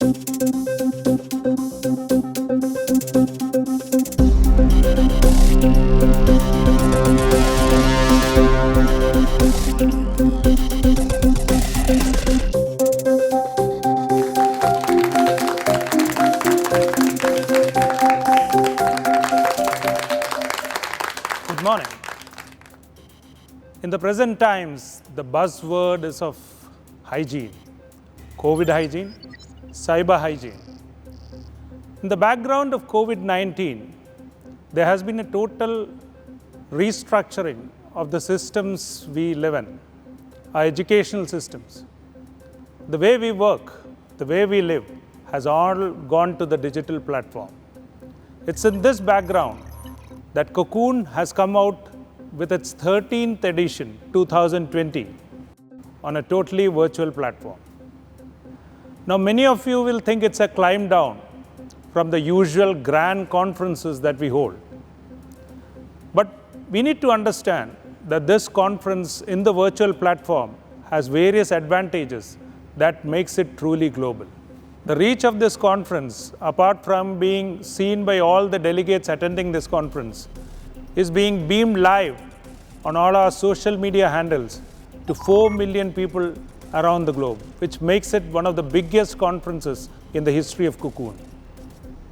Good morning. In the present times, the buzzword is of hygiene, COVID hygiene, cyber hygiene. In the background of COVID-19, there has been a total restructuring of the systems we live in, our educational systems. The way we work, the way we live, has all gone to the digital platform. It's in this background that c0c0n has come out with its 13th edition, 2020, on a totally virtual platform. Now, many of you will think it's a climb down from the usual grand conferences that we hold. But we need to understand that this conference in the virtual platform has various advantages that makes it truly global. The reach of this conference, apart from being seen by all the delegates attending this conference, is being beamed live on all our social media handles to 4 million people around the globe, which makes it one of the biggest conferences in the history of c0c0n.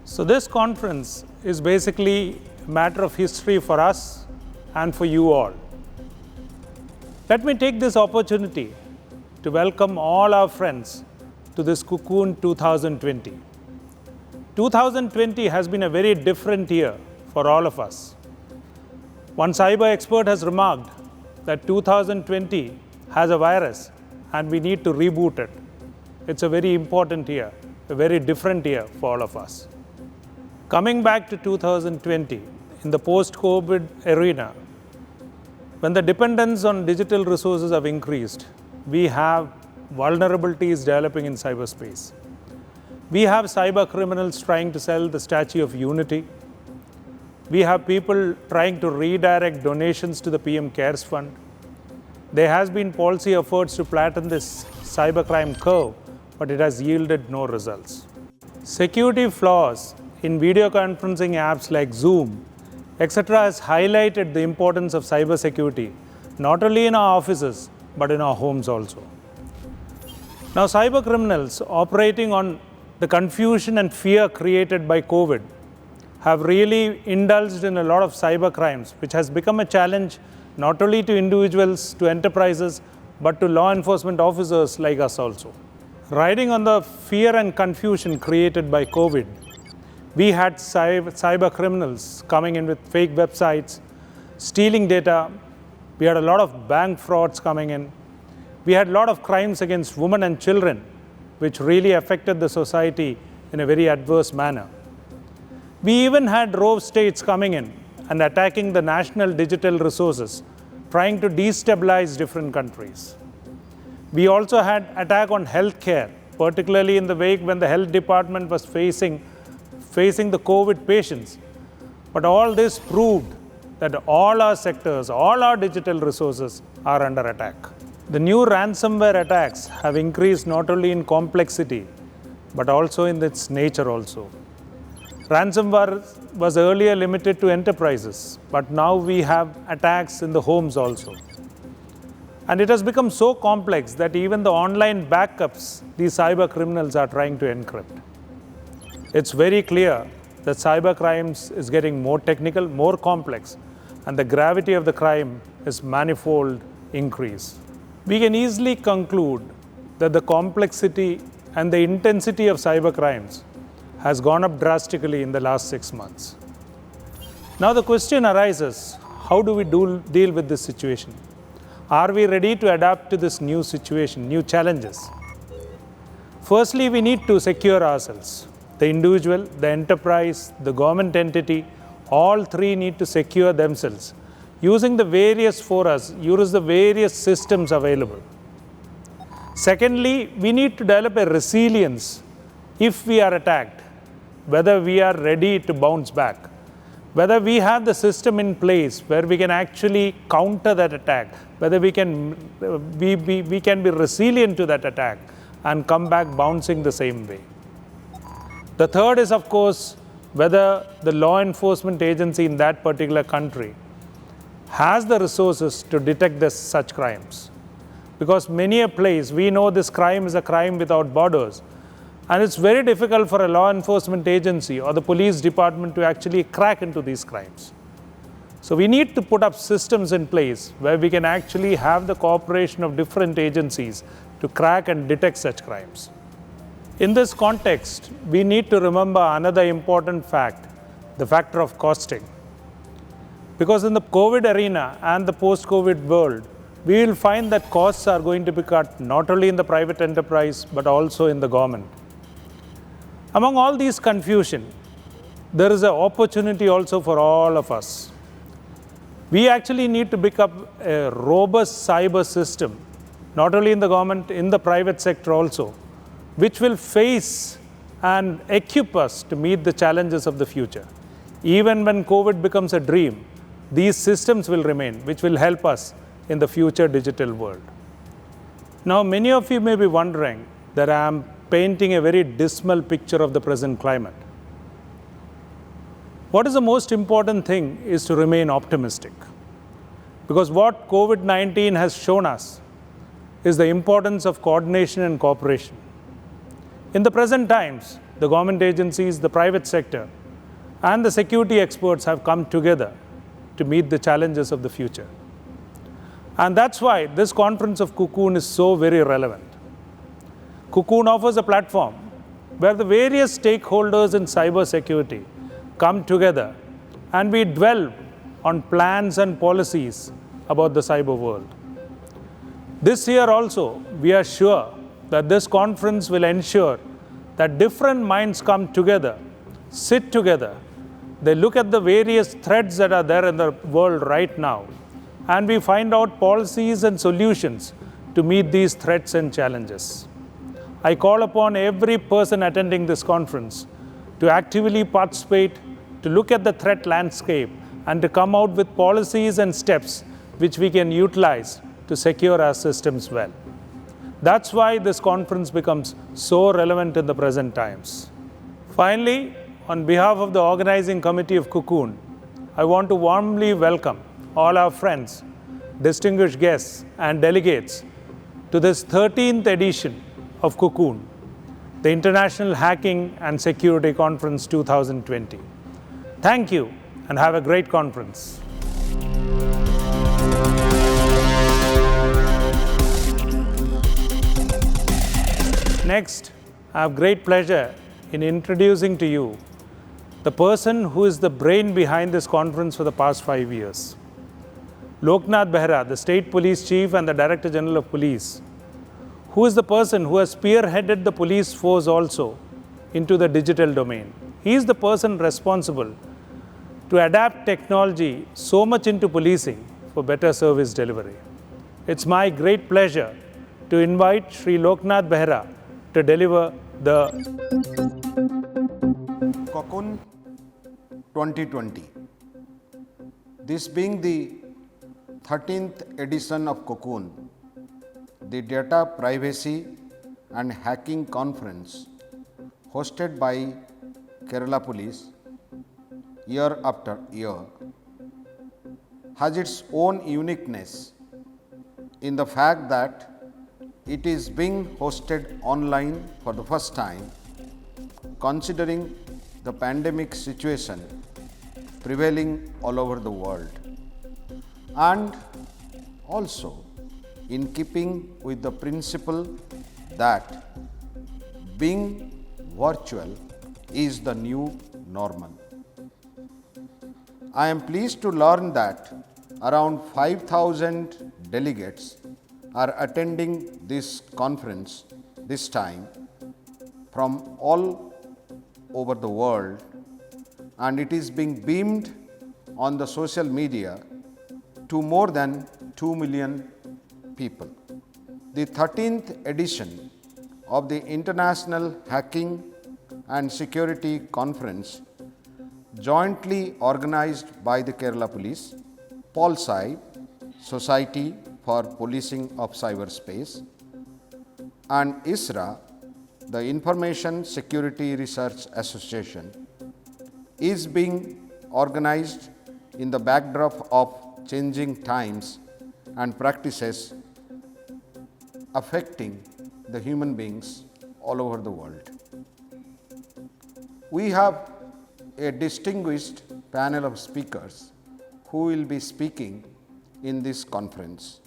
So this conference is basically a matter of history for us and for you all. Let me take this opportunity to welcome all our friends to this c0c0n 2020. 2020 has been a very different year for all of us. One cyber expert has remarked that 2020 has a virus and we need to reboot it. It's a very important year, a very different year for all of us. Coming back to 2020, in the post-COVID arena, when the dependence on digital resources have increased, we have vulnerabilities developing in cyberspace. We have cyber criminals trying to sell the Statue of Unity. We have people trying to redirect donations to the PM Cares Fund. There has been policy efforts to flatten this cybercrime curve, but it has yielded no results. Security flaws in video conferencing apps like Zoom, etc. has highlighted the importance of cybersecurity, not only in our offices, but in our homes also. Now, cyber criminals operating on the confusion and fear created by COVID have really indulged in a lot of cyber crimes, which has become a challenge not only to individuals, to enterprises, but to law enforcement officers like us also. Riding on the fear and confusion created by COVID, we had cyber criminals coming in with fake websites, stealing data. We had a lot of bank frauds coming in. We had a lot of crimes against women and children, which really affected the society in a very adverse manner. We even had rogue states coming in and attacking the national digital resources, trying to destabilize different countries. We also had attack on healthcare, particularly in the wake when the health department was facing the COVID patients. But all this proved that all our sectors, all our digital resources are under attack. The new ransomware attacks have increased not only in complexity, but also in its nature also. Ransomware was earlier limited to enterprises, but now we have attacks in the homes also. And it has become so complex that even the online backups these cyber criminals are trying to encrypt. It's very clear that cyber crimes is getting more technical, more complex, and the gravity of the crime is manifold increase. We can easily conclude that the complexity and the intensity of cyber crimes has gone up drastically in the last 6 months. Now the question arises, how do we deal with this situation? Are we ready to adapt to this new situation, new challenges? Firstly, we need to secure ourselves. The individual, the enterprise, the government entity, all three need to secure themselves using the various forums, use the various systems available. Secondly, we need to develop a resilience if we are attacked, whether we are ready to bounce back, whether we have the system in place where we can actually counter that attack, whether we can be resilient to that attack and come back bouncing the same way. The third is, of course, whether the law enforcement agency in that particular country has the resources to detect such crimes. Because many a place, we know this crime is a crime without borders, and it's very difficult for a law enforcement agency or the police department to actually crack into these crimes. So we need to put up systems in place where we can actually have the cooperation of different agencies to crack and detect such crimes. In this context, we need to remember another important fact, the factor of costing. Because in the COVID arena and the post-COVID world, we will find that costs are going to be cut not only in the private enterprise, but also in the government. Among all these confusion, there is an opportunity also for all of us. We actually need to pick up a robust cyber system, not only in the government, in the private sector also, which will face and equip us to meet the challenges of the future. Even when COVID becomes a dream, these systems will remain, which will help us in the future digital world. Now, many of you may be wondering that I am painting a very dismal picture of the present climate. What is the most important thing is to remain optimistic. Because what COVID-19 has shown us is the importance of coordination and cooperation. In the present times, the government agencies, the private sector, and the security experts have come together to meet the challenges of the future. And that's why this conference of c0c0n is so very relevant. c0c0n offers a platform where the various stakeholders in cybersecurity come together and we dwell on plans and policies about the cyber world. This year also, we are sure that this conference will ensure that different minds come together, sit together, they look at the various threats that are there in the world right now, and we find out policies and solutions to meet these threats and challenges. I call upon every person attending this conference to actively participate, to look at the threat landscape, and to come out with policies and steps which we can utilize to secure our systems well. That's why this conference becomes so relevant in the present times. Finally, on behalf of the organizing committee of c0c0n, I want to warmly welcome all our friends, distinguished guests, and delegates to this 13th edition of c0c0n, the International Hacking and Security Conference 2020. Thank you, and have a great conference. Next, I have great pleasure in introducing to you the person who is the brain behind this conference for the past 5 years. Loknath Behra, the State Police Chief and the Director General of Police, who is the person who has spearheaded the police force also into the digital domain. He is the person responsible to adapt technology so much into policing for better service delivery. It's my great pleasure to invite Sri Loknath Behra to deliver the c0c0n 2020. This being the 13th edition of c0c0n, the Data Privacy and Hacking Conference hosted by Kerala Police year after year, has its own uniqueness in the fact that it is being hosted online for the first time, considering the pandemic situation prevailing all over the world, and also in keeping with the principle that being virtual is the new normal. I am pleased to learn that around 5,000 delegates are attending this conference this time from all over the world, and it is being beamed on the social media to more than 2 million people. The 13th edition of the International Hacking and Security Conference, jointly organized by the Kerala Police, POLCYB, Society for Policing of Cyberspace, and ISRA, the Information Security Research Association is being organized in the backdrop of changing times and practices affecting the human beings all over the world. We have a distinguished panel of speakers who will be speaking in this conference.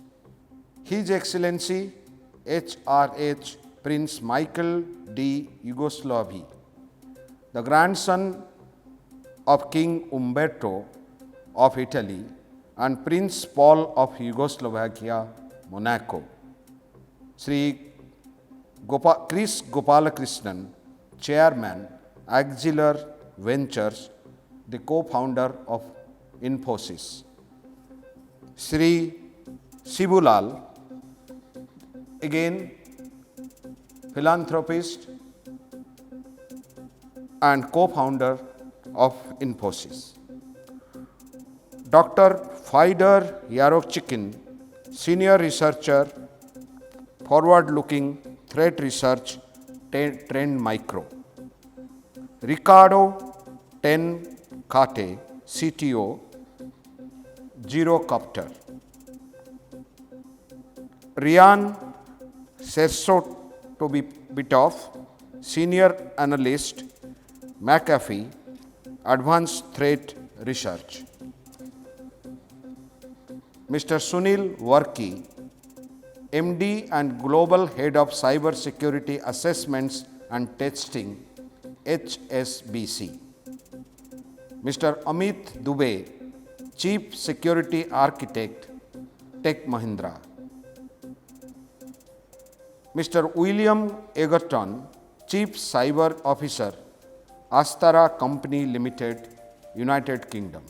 His Excellency HRH Prince Michael D. Yugoslavy, the grandson of King Umberto of Italy and Prince Paul of Yugoslavia, Monaco. Sri Chris Gopalakrishnan, Chairman, Auxiliar Ventures, the co-founder of Infosys. Sri Shibulal, again philanthropist and co-founder of Infosys. Dr. Faider Yarokchikin, senior researcher, forward-looking threat research, Trend Micro. Ricardo Tencate, CTO, Gyrocopter. Ryan Sersotobitov, senior analyst, McAfee, Advanced Threat Research. Mr. Sunil Varki, MD and Global Head of Cybersecurity Assessments and Testing, HSBC. Mr. Amit Dubey, Chief Security Architect, Tech Mahindra. Mr. William Egerton, Chief Cyber Officer, Astara Company Limited, United Kingdom.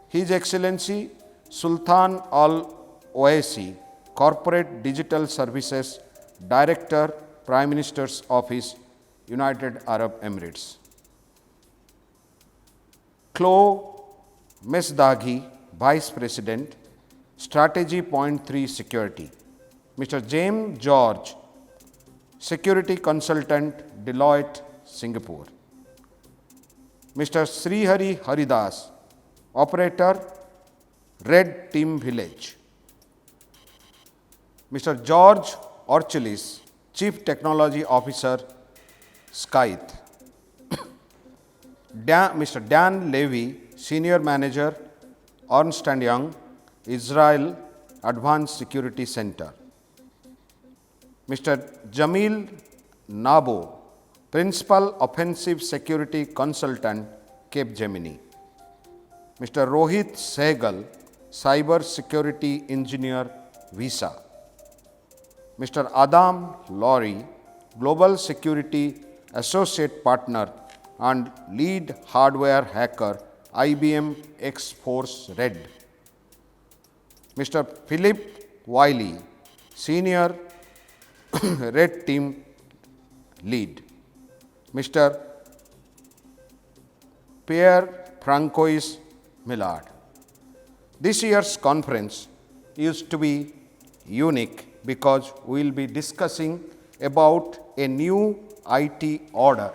His Excellency Sultan Al Oaisi, Corporate Digital Services Director, Prime Minister's Office, United Arab Emirates. Chloe Mesdaghi, Vice President, Strategy Point 3 Security. Mr. James George, Security Consultant, Deloitte, Singapore. Mr. Srihari Haridas, Operator, Red Team Village. Mr. George Orchelis, Chief Technology Officer, Scythe. Mr. Dan Levy, Senior Manager, Ernst & Young, Israel Advanced Security Center. Mr. Jamil Nabo, Principal Offensive Security Consultant, Capgemini. Mr. Rohit Sehgal, Cyber Security Engineer, Visa. Mr. Adam Laurie, Global Security Associate Partner and Lead Hardware Hacker, IBM X-Force Red. Mr. Philip Wiley, Senior Red Team Lead. Mr. Pierre Francois Millard. This year's conference is to be unique because we will be discussing about a new IT order,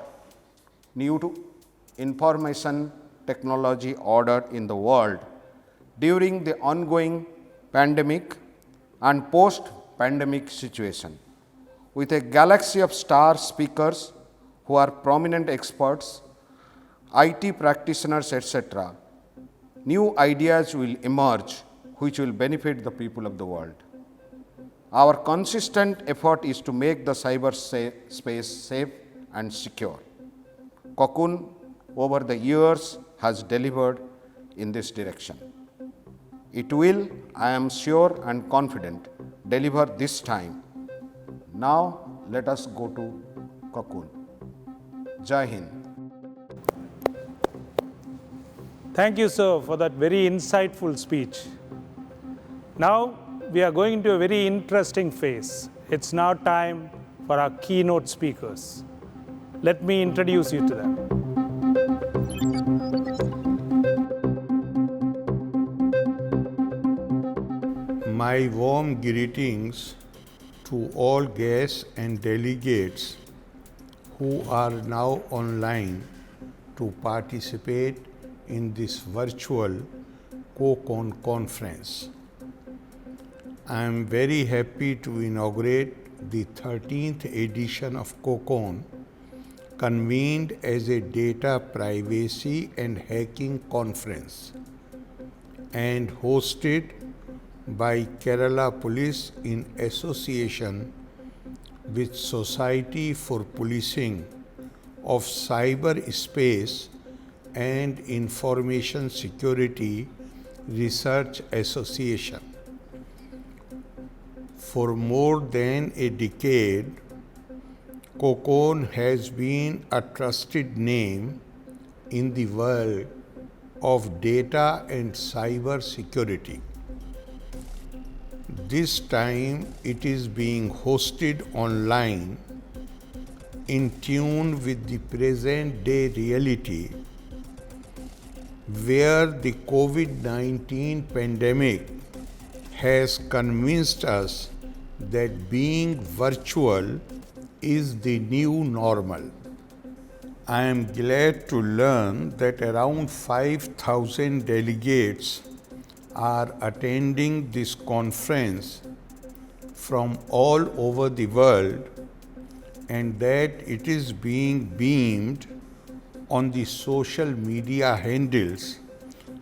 new to information technology order in the world during the ongoing pandemic and post-pandemic situation. With a galaxy of star speakers who are prominent experts, IT practitioners, etc., new ideas will emerge which will benefit the people of the world. Our consistent effort is to make the cyberspace safe and secure. c0c0n over the years has delivered in this direction. It will, I am sure and confident, deliver this time. Now let us go to c0c0n. Jai Hind. Thank you, sir, for that very insightful speech. Now we are going into a very interesting phase. It's now time for our keynote speakers. Let me introduce you to them. My warm greetings to all guests and delegates who are now online to participate in this virtual c0c0n conference. I am very happy to inaugurate the 13th edition of c0c0n, convened as a data privacy and hacking conference and hosted by Kerala Police in association with Society for Policing of Cyberspace and Information Security Research Association. For more than a decade, c0c0n has been a trusted name in the world of data and cyber security. This time it is being hosted online in tune with the present day reality, where the COVID-19 pandemic has convinced us that being virtual is the new normal. I am glad to learn that around 5,000 delegates are attending this conference from all over the world and that it is being beamed on the social media handles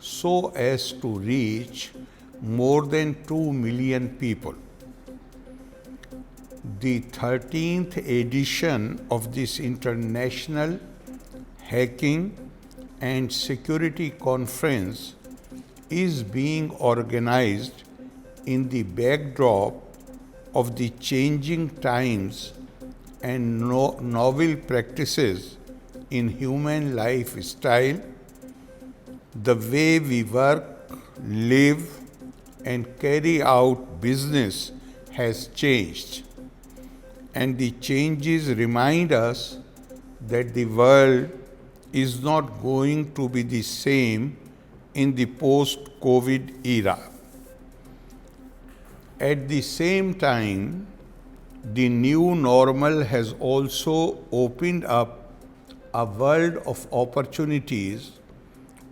so as to reach more than 2 million people. The 13th edition of this International Hacking and Security Conference is being organized in the backdrop of the changing times and novel practices in human lifestyle. The way we work, live, and carry out business has changed, and the changes remind us that the world is not going to be the same in the post-COVID era. At the same time, the new normal has also opened up a world of opportunities,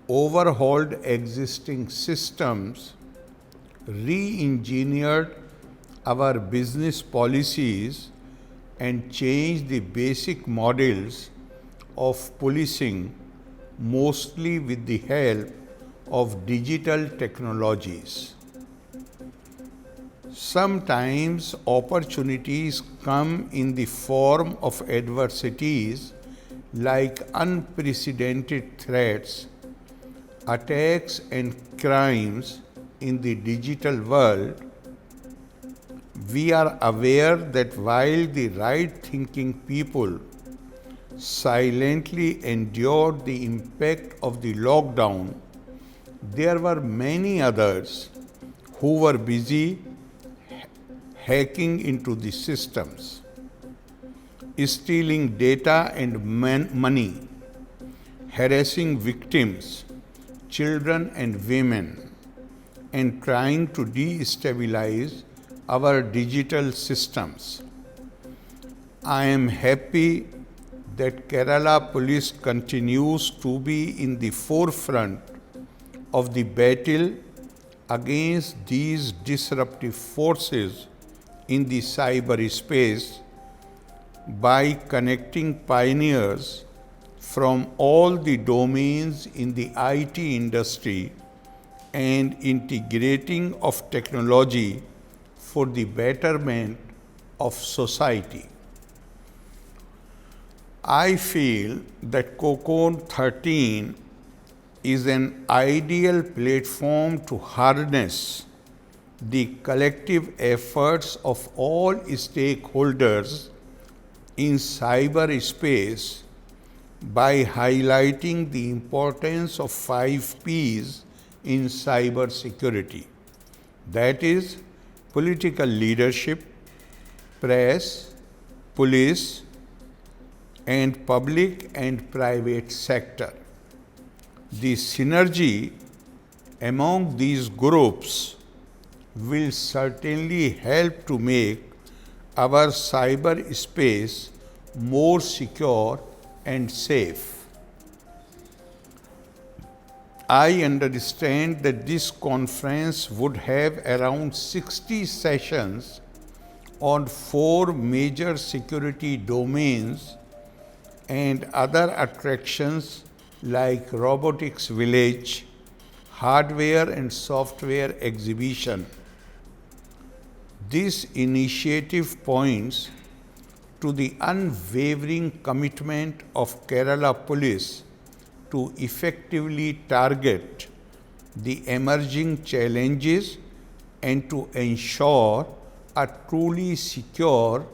overhauled existing systems, re-engineered our business policies, and changed the basic models of policing, mostly with the help of digital technologies. Sometimes opportunities come in the form of adversities like unprecedented threats, attacks, and crimes in the digital world. We are aware that while the right-thinking people silently endured the impact of the lockdown, there were many others who were busy hacking into the systems, stealing data and money, harassing victims, children and women, and trying to destabilize our digital systems. I am happy that Kerala Police continues to be in the forefront of the battle against these disruptive forces in the cyberspace by connecting pioneers from all the domains in the IT industry and integrating of technology for the betterment of society. I feel that c0c0n 13 is an ideal platform to harness the collective efforts of all stakeholders in cyberspace by highlighting the importance of 5 Ps in cybersecurity. That is, political leadership, press, police, and public and private sector. The synergy among these groups will certainly help to make our cyberspace more secure and safe. I understand that this conference would have around 60 sessions on 4 major security domains and other attractions like robotics village, hardware and software exhibition. This initiative points to the unwavering commitment of Kerala Police to effectively target the emerging challenges and to ensure a truly secure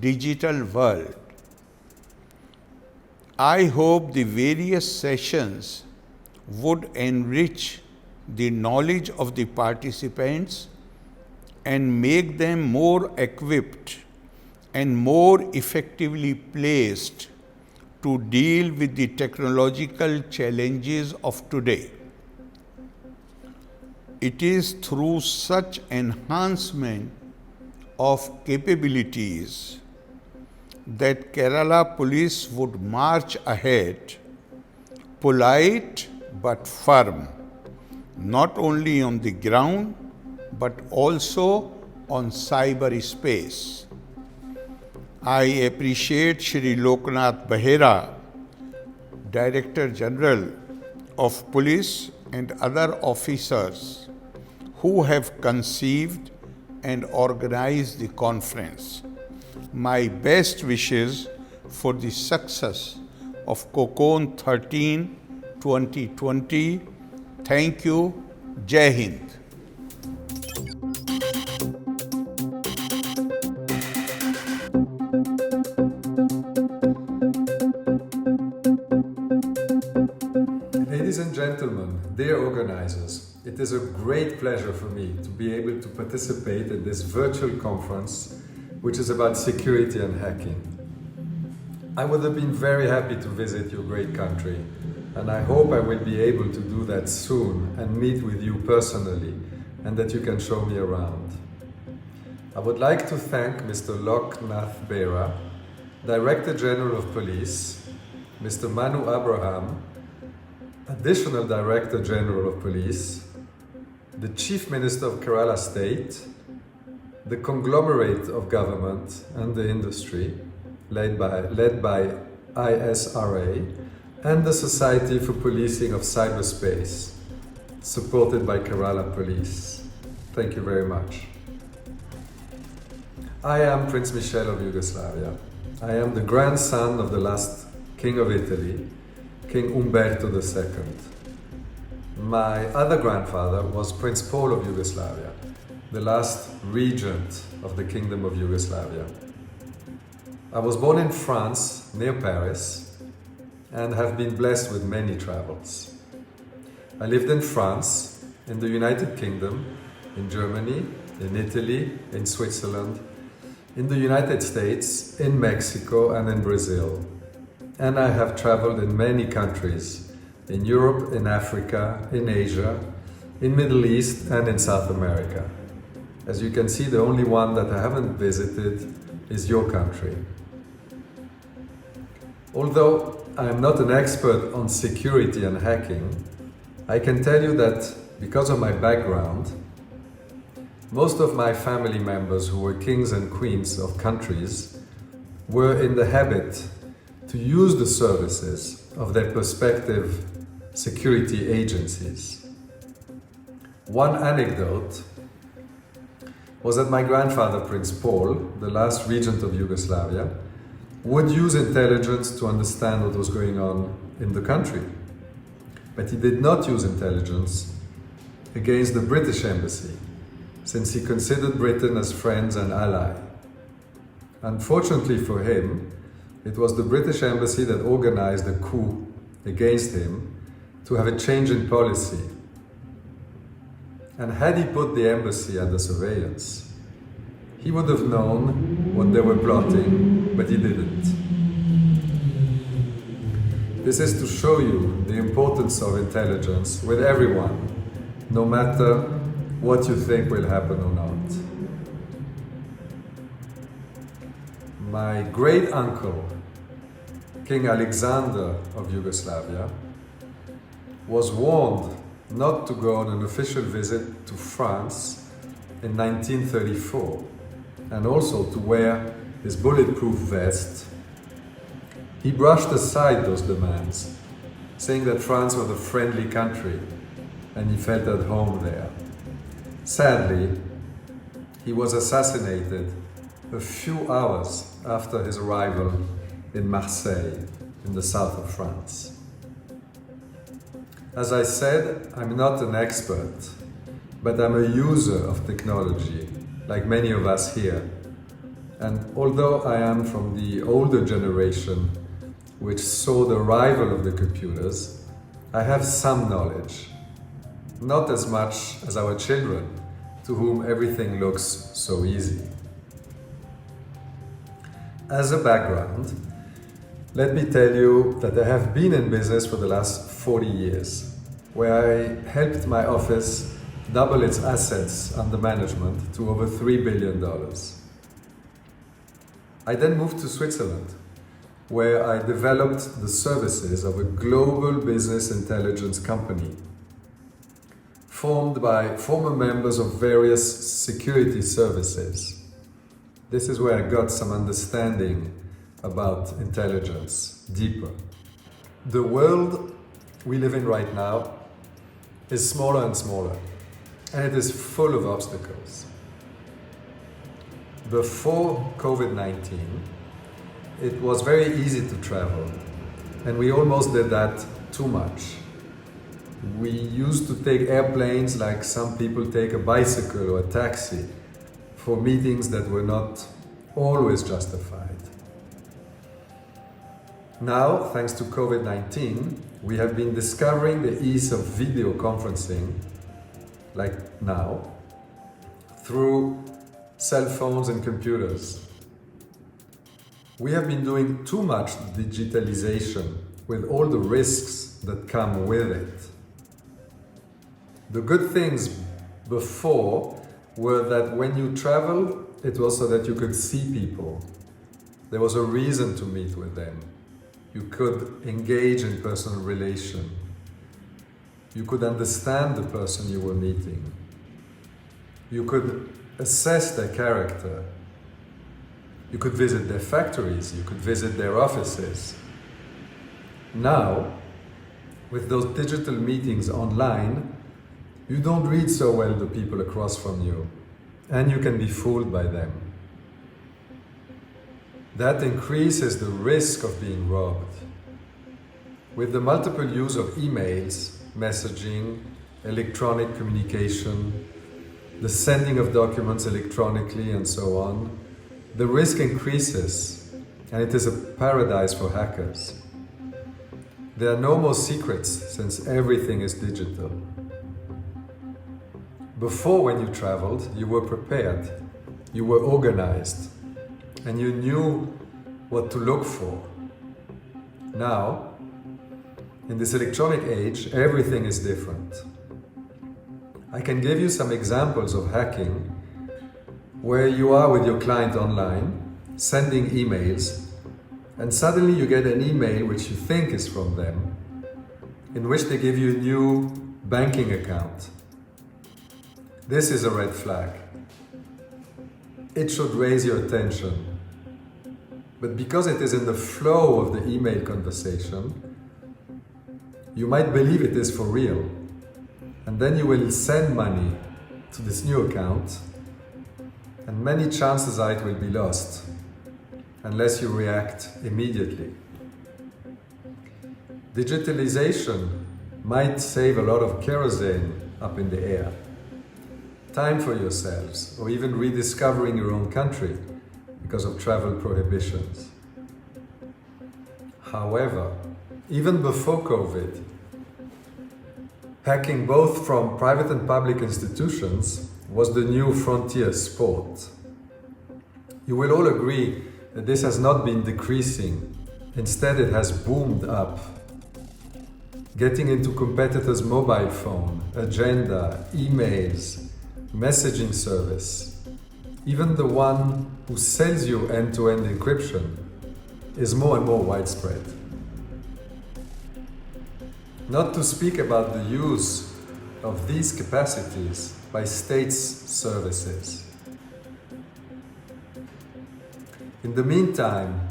digital world. I hope the various sessions would enrich the knowledge of the participants and make them more equipped and more effectively placed to deal with the technological challenges of today. It is through such enhancement of capabilities that Kerala Police would march ahead, polite but firm, not only on the ground but also on cyberspace. I appreciate Shri Loknath Behera, Director General of Police, and other officers who have conceived and organized the conference. My best wishes for the success of c0c0n 13 2020. Thank you. Jai Hind. Ladies and gentlemen, dear organizers, it is a great pleasure for me to be able to participate in this virtual conference, which is about security and hacking. I would have been very happy to visit your great country, and I hope I will be able to do that soon and meet with you personally, and that you can show me around. I would like to thank Mr. Loknath Behera, Director General of Police, Mr. Manu Abraham, Additional Director General of Police, the Chief Minister of Kerala State, the conglomerate of government and the industry, led by ISRA, and the Society for Policing of Cyberspace, supported by Kerala Police. Thank you very much. I am Prince Michel of Yugoslavia. I am the grandson of the last King of Italy, King Umberto II. My other grandfather was Prince Paul of Yugoslavia, the last regent of the Kingdom of Yugoslavia. I was born in France, near Paris, and have been blessed with many travels. I lived in France, in the United Kingdom, in Germany, in Italy, in Switzerland, in the United States, in Mexico, and in Brazil. And I have traveled in many countries, in Europe, in Africa, in Asia, in Middle East, and in South America. As you can see, the only one that I haven't visited is your country. Although I am not an expert on security and hacking, I can tell you that because of my background, most of my family members who were kings and queens of countries were in the habit to use the services of their respective security agencies. One anecdote was that my grandfather, Prince Paul, the last regent of Yugoslavia, would use intelligence to understand what was going on in the country. But he did not use intelligence against the British embassy, since he considered Britain as friends and ally. Unfortunately for him, it was the British embassy that organized a coup against him to have a change in policy. And had he put the embassy under surveillance, he would have known what they were plotting, but he didn't. This is to show you the importance of intelligence with everyone, no matter what you think will happen or not. my great uncle, King Alexander of Yugoslavia, was warned not to go on an official visit to France in 1934, and also to wear his bulletproof vest. He brushed aside those demands, saying that France was a friendly country and he felt at home there. Sadly, he was assassinated a few hours after his arrival in Marseille, in the south of France. As I said, I'm not an expert, but I'm a user of technology, like many of us here. And although I am from the older generation, which saw the arrival of the computers, I have some knowledge. Not as much as our children, to whom everything looks so easy. As a background, let me tell you that I have been in business for the last 40 years, where I helped my office double its assets under management to over $3 billion. I then moved to Switzerland, where I developed the services of a global business intelligence company, formed by former members of various security services. This is where I got some understanding about intelligence deeper. The world we live in right now is smaller and smaller, and it is full of obstacles. Before COVID-19, it was very easy to travel, and we almost did that too much. We used to take airplanes like some people take a bicycle or a taxi for meetings that were not always justified. Now, thanks to COVID-19, we have been discovering the ease of video conferencing, like now, through cell phones and computers. We have been doing too much digitalization with all the risks that come with it. The good things before were that when you travel, it was so that you could see people. There was a reason to meet with them. You could engage in personal relation. You could understand the person you were meeting. You could assess their character. You could visit their factories. You could visit their offices. Now, with those digital meetings online, you don't read so well the people across from you, and you can be fooled by them. That increases the risk of being robbed. With the multiple use of emails, messaging, electronic communication, the sending of documents electronically and so on, the risk increases, and it is a paradise for hackers. There are no more secrets since everything is digital. Before, when you traveled, you were prepared, you were organized, and you knew what to look for. Now, in this electronic age, everything is different. I can give you some examples of hacking where you are with your client online, sending emails, and suddenly you get an email which you think is from them, in which they give you a new banking account. This is a red flag. It should raise your attention. But because it is in the flow of the email conversation, you might believe it is for real. And then you will send money to this new account, and many chances are it will be lost, unless you react immediately. Digitalization might save a lot of kerosene up in the air. Time for yourselves, or even rediscovering your own country because of travel prohibitions. However, even before COVID, hacking both from private and public institutions was the new frontier sport. You will all agree that this has not been decreasing. Instead, it has boomed up. Getting into competitors' mobile phone, agenda, emails, messaging service, even the one who sells you end-to-end encryption, is more and more widespread. Not to speak about the use of these capacities by states' services. In the meantime,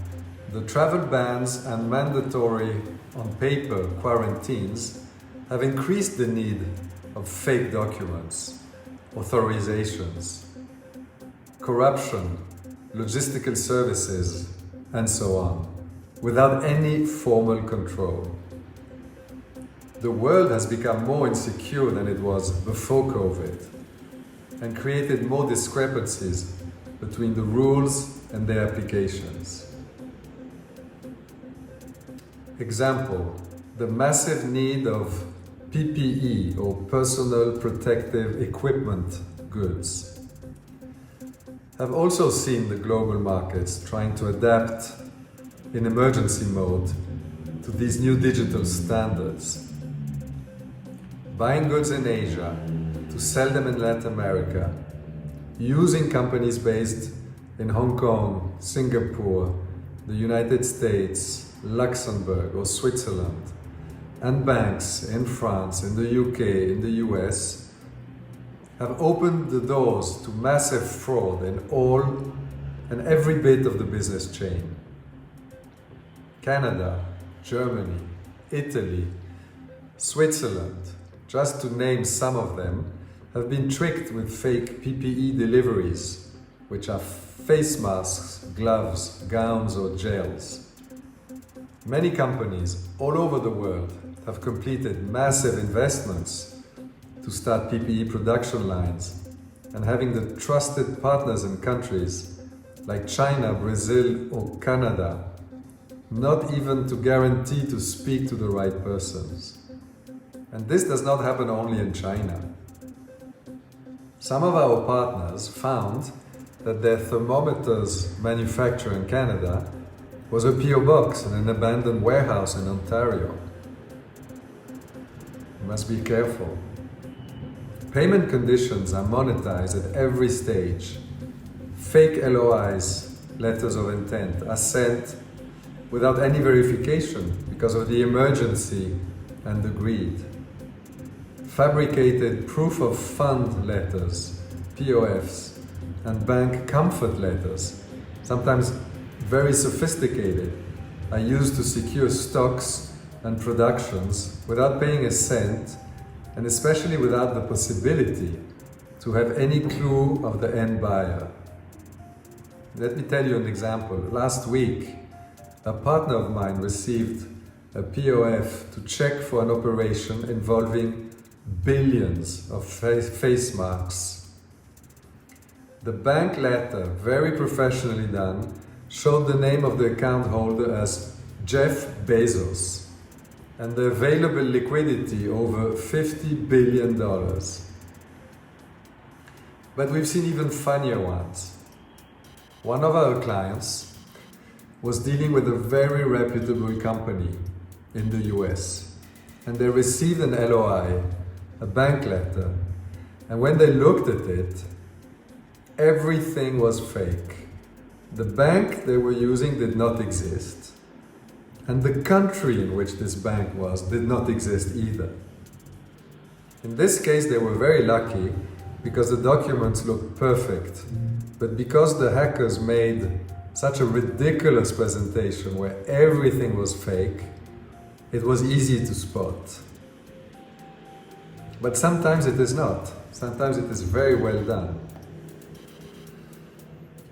the travel bans and mandatory on-paper quarantines have increased the need of fake documents, authorizations, corruption, logistical services, and so on, without any formal control. The world has become more insecure than it was before COVID and created more discrepancies between the rules and their applications. Example, the massive need of PPE or personal protective equipment goods have also seen the global markets trying to adapt in emergency mode to these new digital standards. Buying goods in Asia to sell them in Latin America, using companies based in Hong Kong, Singapore, the United States, Luxembourg or Switzerland, and banks in France, in the UK, in the US, have opened the doors to massive fraud in all and every bit of the business chain. Canada, Germany, Italy, Switzerland, just to name some of them, have been tricked with fake PPE deliveries, which are face masks, gloves, gowns or gels. Many companies all over the world have completed massive investments to start PPE production lines and having the trusted partners in countries like China, Brazil or Canada, not even to guarantee to speak to the right persons. And this does not happen only in China. Some of our partners found that their thermometers manufacturer in Canada was a PO box in an abandoned warehouse in Ontario. You must be careful. Payment conditions are monetized at every stage. Fake LOIs, letters of intent, are sent without any verification because of the emergency and the greed. Fabricated proof of fund letters, POFs, and bank comfort letters, sometimes very sophisticated, are used to secure stocks and productions without paying a cent, and especially without the possibility to have any clue of the end buyer. Let me tell you an example. Last week, a partner of mine received a POF to check for an operation involving billions of face masks. The bank letter, very professionally done, showed the name of the account holder as Jeff Bezos and the available liquidity over $50 billion. But we've seen even funnier ones. One of our clients was dealing with a very reputable company in the US, and they received an LOI, a bank letter, and when they looked at it, everything was fake. The bank they were using did not exist, and the country in which this bank was did not exist either. In this case, they were very lucky because the documents looked perfect, but because the hackers made such a ridiculous presentation where everything was fake, it was easy to spot. But sometimes it is not. Sometimes it is very well done.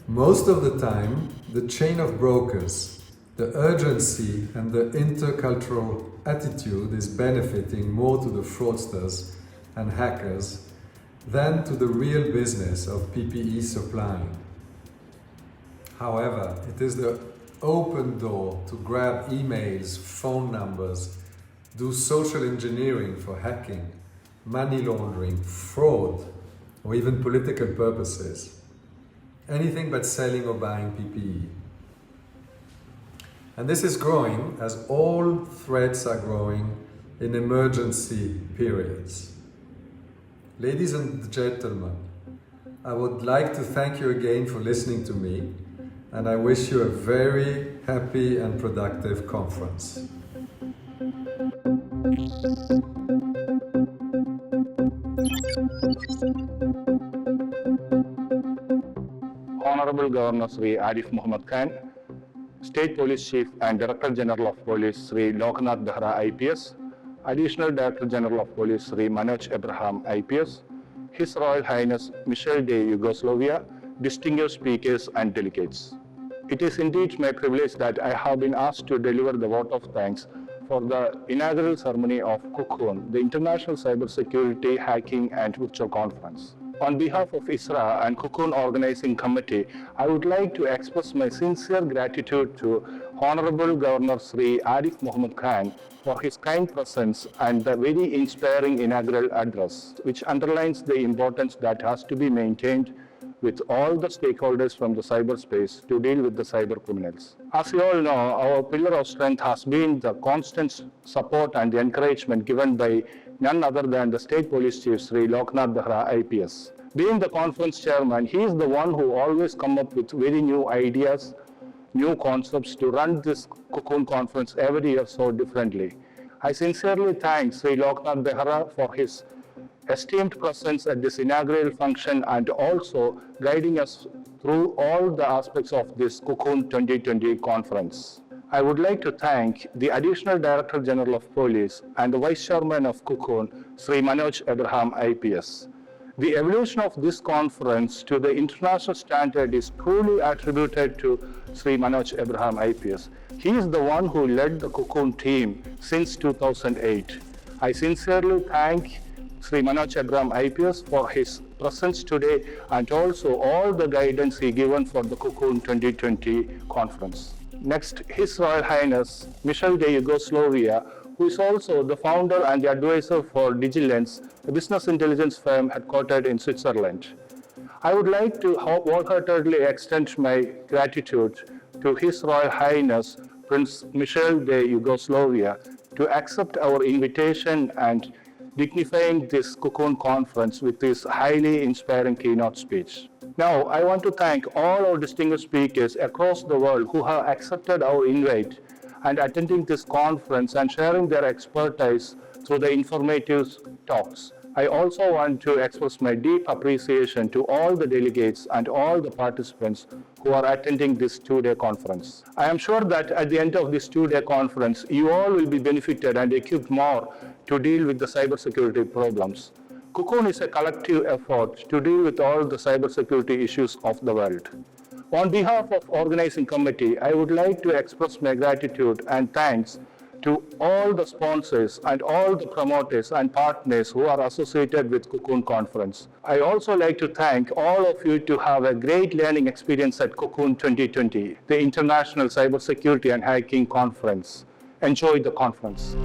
Most of the time, the chain of brokers, the urgency and the intercultural attitude is benefiting more to the fraudsters and hackers than to the real business of PPE supplying. However, it is the open door to grab emails, phone numbers, do social engineering for hacking, money laundering, fraud, or even political purposes. Anything but selling or buying PPE. And this is growing as all threats are growing in emergency periods. Ladies and gentlemen, I would like to thank you again for listening to me, and I wish you a very happy and productive conference. Honorable Governor Sri Arif Muhammad Khan, State Police Chief and Director General of Police Sri Loknath Behra IPS, Additional Director General of Police Sri Manoj Abraham IPS, His Royal Highness Michel de Yugoslavia, distinguished speakers and delegates. It is indeed my privilege that I have been asked to deliver the vote of thanks for the inaugural ceremony of c0c0n, the International Cybersecurity, Hacking and Virtual Conference. On behalf of ISRA and c0c0n Organizing Committee, I would like to express my sincere gratitude to Honorable Governor Sri Arif Muhammad Khan for his kind presence and the very inspiring inaugural address, which underlines the importance that has to be maintained with all the stakeholders from the cyberspace to deal with the cyber criminals. As you all know, our pillar of strength has been the constant support and encouragement given by none other than the State Police Chief Sri Loknath Behra IPS. Being the conference chairman, he is the one who always come up with very new ideas, new concepts to run this c0c0n conference every year so differently. I sincerely thank Sri Loknath Behra for his esteemed presence at this inaugural function and also guiding us through all the aspects of this c0c0n 2020 conference. I would like to thank the Additional Director General of Police and the Vice Chairman of c0c0n, Sri Manoj Abraham IPS. The evolution of this conference to the international standard is truly attributed to Sri Manoj Abraham IPS. He is the one who led the c0c0n team since 2008. I sincerely thank Sri Manoj Abraham IPS for his presence today and also all the guidance he given for the c0c0n 2020 conference. Next, His Royal Highness Michel de Yugoslavia, who is also the founder and the advisor for Digilens, a business intelligence firm headquartered in Switzerland. I would like to wholeheartedly extend my gratitude to His Royal Highness Prince Michel de Yugoslavia to accept our invitation and dignifying this c0c0n conference with his highly inspiring keynote speech. Now, I want to thank all our distinguished speakers across the world who have accepted our invite and attending this conference and sharing their expertise through the informative talks. I also want to express my deep appreciation to all the delegates and all the participants who are attending this two-day conference. I am sure that at the end of this two-day conference, you all will be benefited and equipped more to deal with the cybersecurity problems. c0c0n is a collective effort to deal with all the cybersecurity issues of the world. On behalf of Organizing Committee, I would like to express my gratitude and thanks to all the sponsors and all the promoters and partners who are associated with c0c0n conference. I also like to thank all of you to have a great learning experience at c0c0n 2020, the International Cybersecurity and Hacking Conference. Enjoy the conference.